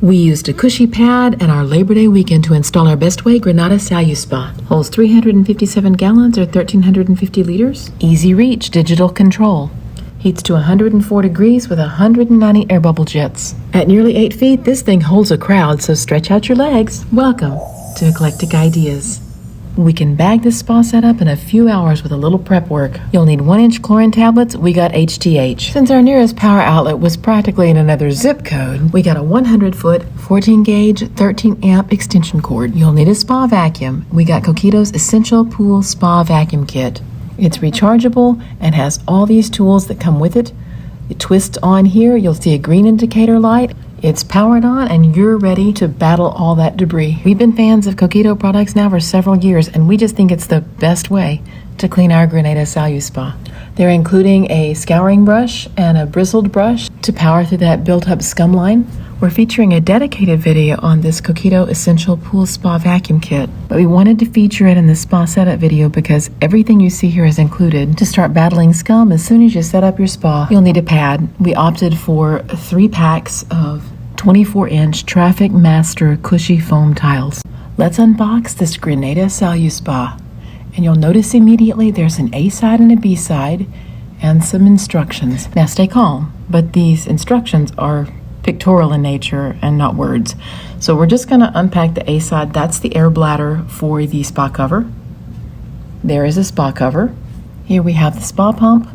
We used a cushy pad and our Labor Day weekend to install our Bestway Grenada SaluSpa. Holds 357 gallons or 1,350 liters. Easy reach, digital control. Heats to 104 degrees with 190 air bubble jets. At nearly 8 feet, this thing holds a crowd, so stretch out your legs. Welcome to Eclectic Ideas. We can bag this spa setup in a few hours with a little prep work. You'll need 1-inch chlorine tablets. We got HTH. Since our nearest power outlet was practically in another zip code, we got a 100-foot, 14-gauge, 13-amp extension cord. You'll need a spa vacuum. We got Kokido's Essential Pool Spa Vacuum Kit. It's rechargeable and has all these tools that come with it. You twist on here, you'll see a green indicator light. It's powered on and you're ready to battle all that debris. We've been fans of Kokido products now for several years, and we just think it's the best way to clean our Grenada SaluSpa. They're including a scouring brush and a bristled brush to power through that built-up scum line. We're featuring a dedicated video on this Kokido Essential Pool Spa Vacuum Kit, but we wanted to feature it in the spa setup video because everything you see here is included. To start battling scum, as soon as you set up your spa, you'll need a pad. We opted for 3 packs of 24-inch Traffic Master cushy foam tiles. Let's unbox this Grenada SaluSpa, and you'll notice immediately there's an A side and a B side and some instructions. Now stay calm, but these instructions are pictorial in nature and not words. So we're just going to unpack the A side. That's the air bladder for the spa cover. There is a spa cover. Here we have the spa pump,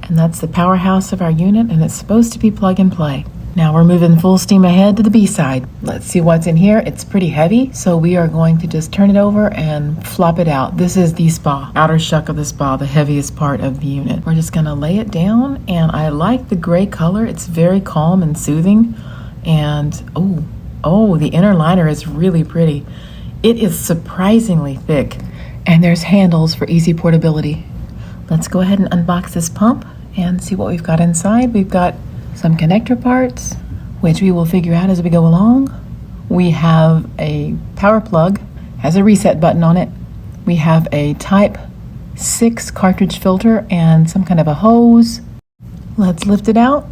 and that's the powerhouse of our unit, and it's supposed to be plug and play. Now we're moving full steam ahead to the B side. Let's see what's in here. It's pretty heavy, so we are going to just turn it over and flop it out. This is the spa, outer shuck of the spa, the heaviest part of the unit. We're just gonna lay it down, and I like the gray color. It's very calm and soothing. And oh, the inner liner is really pretty. It is surprisingly thick, and there's handles for easy portability. Let's go ahead and unbox this pump and see what we've got inside. We've got some connector parts, which we will figure out as we go along. We have a power plug, has a reset button on it. We have a Type 6 cartridge filter and some kind of a hose. Let's lift it out,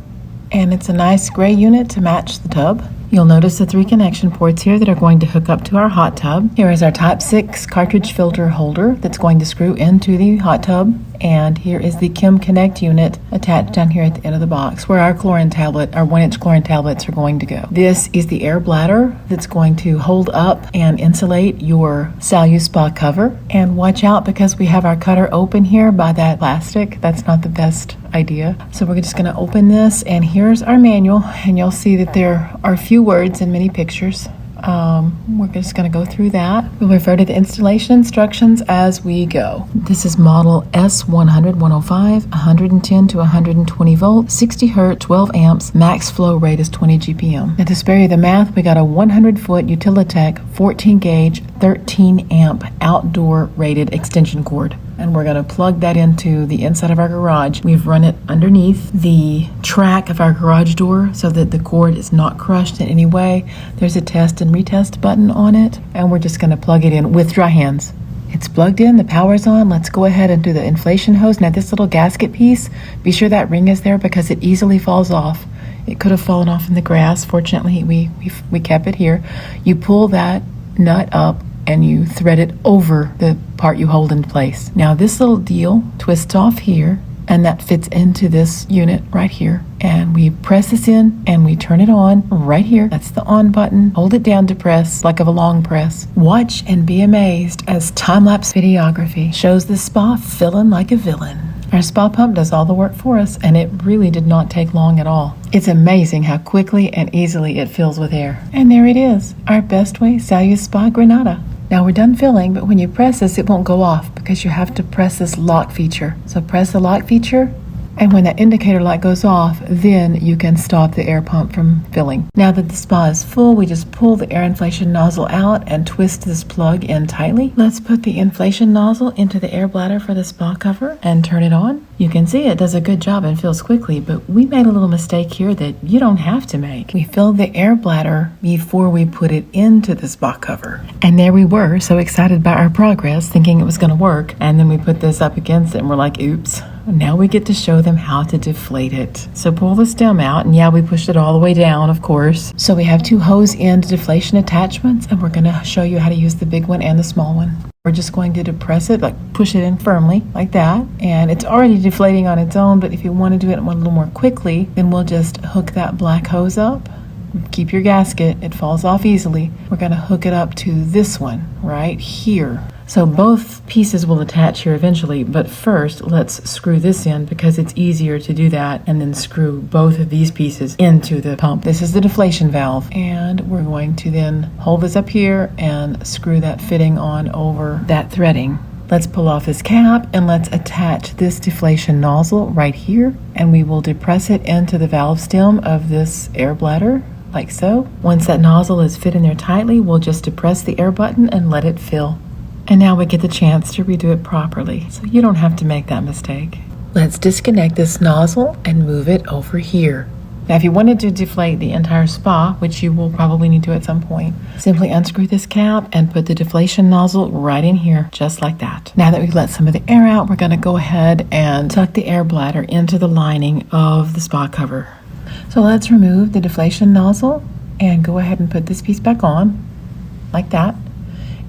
and it's a nice gray unit to match the tub. You'll notice the 3 connection ports here that are going to hook up to our hot tub. Here is our Type 6 cartridge filter holder that's going to screw into the hot tub. And here is the Kim Connect unit attached down here at the end of the box, where our chlorine tablet, our 1-inch chlorine tablets are going to go. This is the air bladder that's going to hold up and insulate your SaluSpa cover. And watch out, because we have our cutter open here by that plastic. That's not the best idea. So we're just going to open this, and here's our manual, and you'll see that there are few words and many pictures. We're just going to go through that. We'll refer to the installation instructions as we go. This is model S100-105, 110 to 120 volts, 60 hertz, 12 amps, max flow rate is 20 GPM. Now to spare you the math, we got a 100-foot Utilitech 14-gauge, 13-amp outdoor rated extension cord. And we're going to plug that into the inside of our garage. We've run it underneath the track of our garage door so that the cord is not crushed in any way. There's a test and retest button on it, and we're just going to plug it in with dry hands. It's plugged in, the power's on. Let's go ahead and do the inflation hose. Now this little gasket piece, be sure that ring is there because it easily falls off. It could have fallen off in the grass. Fortunately, we kept it here. You pull that nut up and you thread it over the part you hold in place. Now this little deal twists off here, and that fits into this unit right here. And we press this in and we turn it on right here. That's the on button. Hold it down to press, like of a long press. Watch and be amazed as time-lapse videography shows the spa filling like a villain. Our spa pump does all the work for us, and it really did not take long at all. It's amazing how quickly and easily it fills with air. And there it is, our Bestway SaluSpa Grenada. Now we're done filling, but when you press this, it won't go off because you have to press this lock feature. So press the lock feature, and when that indicator light goes off, then you can stop the air pump from filling. Now that the spa is full, we just pull the air inflation nozzle out and twist this plug in tightly. Let's put the inflation nozzle into the air bladder for the spa cover and turn it on. You can see it does a good job and fills quickly, but we made a little mistake here that you don't have to make. We filled the air bladder before we put it into the spa cover. And there we were, so excited by our progress, thinking it was going to work. And then we put this up against it and we're like, oops. Now we get to show them how to deflate it. So pull the stem out, and yeah, we pushed it all the way down, of course. So we have 2 hose end deflation attachments, and we're gonna show you how to use the big one and the small one. We're just going to depress it, like push it in firmly, like that. And it's already deflating on its own, but if you want to do it a little more quickly, then we'll just hook that black hose up. Keep your gasket, it falls off easily. We're gonna hook it up to this one right here. So both pieces will attach here eventually, but first let's screw this in because it's easier to do that, and then screw both of these pieces into the pump. This is the deflation valve, and we're going to then hold this up here and screw that fitting on over that threading. Let's pull off this cap and let's attach this deflation nozzle right here, and we will depress it into the valve stem of this air bladder, like so. Once that nozzle is fit in there tightly, we'll just depress the air button and let it fill. And now we get the chance to redo it properly, so you don't have to make that mistake. Let's disconnect this nozzle and move it over here. Now, if you wanted to deflate the entire spa, which you will probably need to at some point, simply unscrew this cap and put the deflation nozzle right in here, just like that. Now that we've let some of the air out, we're going to go ahead and tuck the air bladder into the lining of the spa cover. So let's remove the deflation nozzle and go ahead and put this piece back on, like that.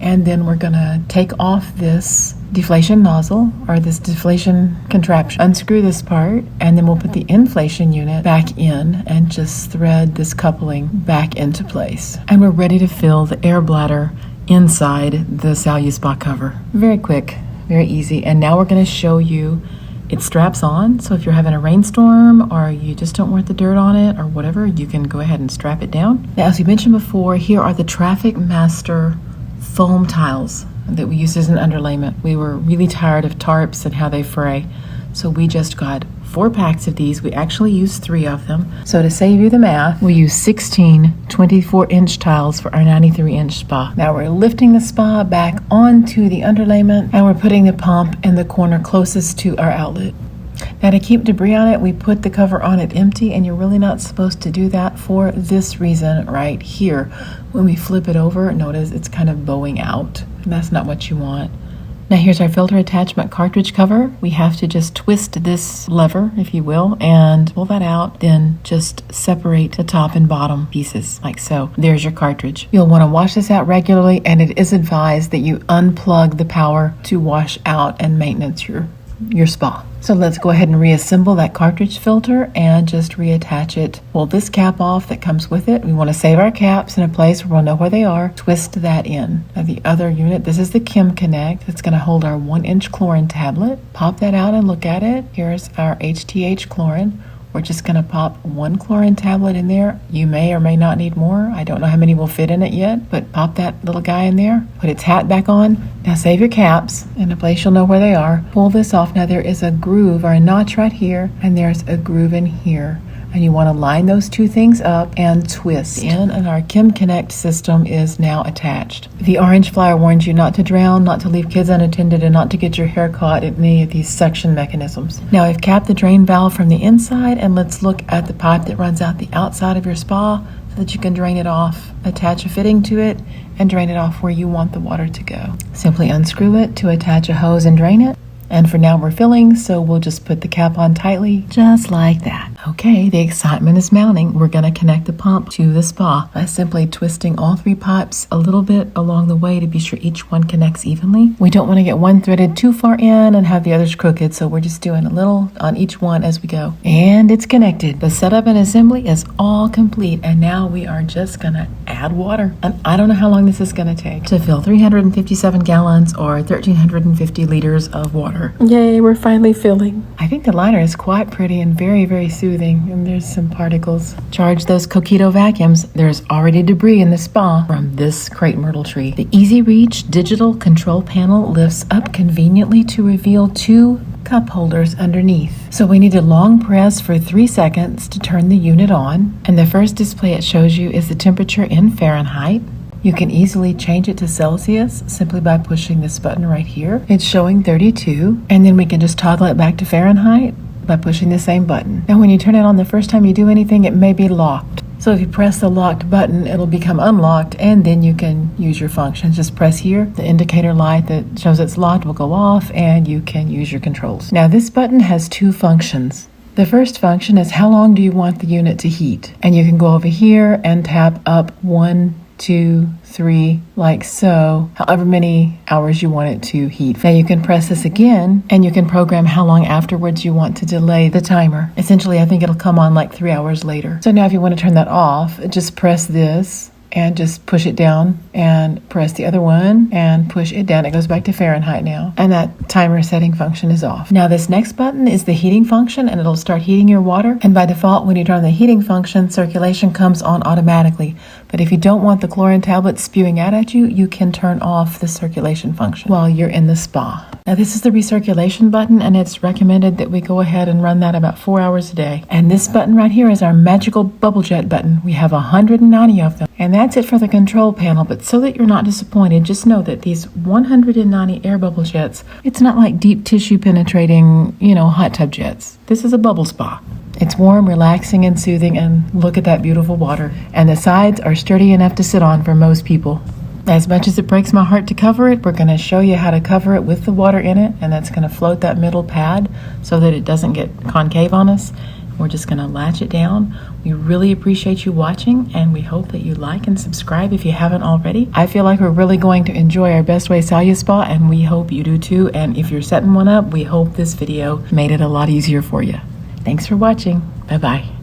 And then we're gonna take off this deflation nozzle, or this deflation contraption. Unscrew this part, and then we'll put the inflation unit back in and just thread this coupling back into place. And we're ready to fill the air bladder inside the SaluSpa cover. Very quick, very easy. And now we're gonna show you it straps on, so if you're having a rainstorm or you just don't want the dirt on it or whatever, you can go ahead and strap it down. Now, as we mentioned before, here are the Traffic Master foam tiles that we use as an underlayment. We were really tired of tarps and how they fray, so we just got 4 packs of these. We actually used 3 of them. So to save you the math, we use 16 24-inch tiles for our 93-inch spa. Now we're lifting the spa back onto the underlayment, and we're putting the pump in the corner closest to our outlet. Now, to keep debris on it, we put the cover on it empty, and you're really not supposed to do that for this reason right here. When we flip it over, notice it's kind of bowing out, and that's not what you want. Now here's our filter attachment cartridge cover. We have to just twist this lever, if you will, and pull that out, then just separate the top and bottom pieces, like so. There's your cartridge. You'll want to wash this out regularly, and it is advised that you unplug the power to wash out and maintenance your spa. So let's go ahead and reassemble that cartridge filter and just reattach it. Pull this cap off that comes with it. We want to save our caps in a place where we'll know where they are. Twist that in. Now the other unit, this is the Chem Connect. It's going to hold our 1-inch chlorine tablet. Pop that out and look at it. Here's our HTH chlorine. We're just going to pop 1 chlorine tablet in there. You may or may not need more. I don't know how many will fit in it yet, but pop that little guy in there. Put its hat back on. Now save your caps in a place you'll know where they are. Pull this off. Now there is a groove or a notch right here, and there's a groove in here. And you want to line those 2 things up and twist in, and our Chem Connect system is now attached. The orange flyer warns you not to drown, not to leave kids unattended, and not to get your hair caught in any of these suction mechanisms. Now I've capped the drain valve from the inside, and let's look at the pipe that runs out the outside of your spa so that you can drain it off. Attach a fitting to it and drain it off where you want the water to go. Simply unscrew it to attach a hose and drain it. And for now we're filling, so we'll just put the cap on tightly, just like that. Okay, the excitement is mounting. We're gonna connect the pump to the spa by simply twisting all 3 pipes a little bit along the way to be sure each one connects evenly. We don't wanna get one threaded too far in and have the others crooked, so we're just doing a little on each one as we go. And it's connected. The setup and assembly is all complete, and now we are just gonna add water. And I don't know how long this is gonna take to fill 357 gallons or 1,350 liters of water. Yay, we're finally filling. I think the liner is quite pretty and very, very soothing, and there's some particles. Charge those Kokido vacuums. There's already debris in the spa from this crepe myrtle tree. The Easy Reach digital control panel lifts up conveniently to reveal 2 cup holders underneath. So we need to long press for 3 seconds to turn the unit on, and the first display it shows you is the temperature in Fahrenheit. You can easily change it to Celsius simply by pushing this button right here. It's showing 32, and then we can just toggle it back to Fahrenheit by pushing the same button. Now when you turn it on the first time you do anything, it may be locked. So if you press the locked button, it'll become unlocked, and then you can use your functions. Just press here. The indicator light that shows it's locked will go off, and you can use your controls. Now this button has two functions. The first function is how long do you want the unit to heat? And you can go over here and tap up 1, 2, 3, like so, however many hours you want it to heat. Now you can press this again and you can program how long afterwards you want to delay the timer. Essentially, I think it'll come on like 3 hours later. So now if you want to turn that off, just press this and just push it down and press the other one and push it down. It goes back to Fahrenheit now, and that timer setting function is off. Now this next button is the heating function, and it'll start heating your water. And by default, when you turn on the heating function, circulation comes on automatically. But if you don't want the chlorine tablets spewing out at you, you can turn off the circulation function while you're in the spa. Now this is the recirculation button, and it's recommended that we go ahead and run that about 4 hours a day. And this button right here is our magical bubble jet button. We have 190 of them. And that's it for the control panel, but so that you're not disappointed, just know that these 190 air bubble jets, it's not like deep tissue penetrating, hot tub jets. This is a bubble spa. It's warm, relaxing, and soothing, and look at that beautiful water. And the sides are sturdy enough to sit on for most people. As much as it breaks my heart to cover it, we're going to show you how to cover it with the water in it, and that's going to float that middle pad so that it doesn't get concave on us. We're just going to latch it down. We really appreciate you watching, and we hope that you like and subscribe if you haven't already. I feel like we're really going to enjoy our Bestway SaluSpa, and we hope you do too. And if you're setting one up, we hope this video made it a lot easier for you. Thanks for watching. Bye-bye.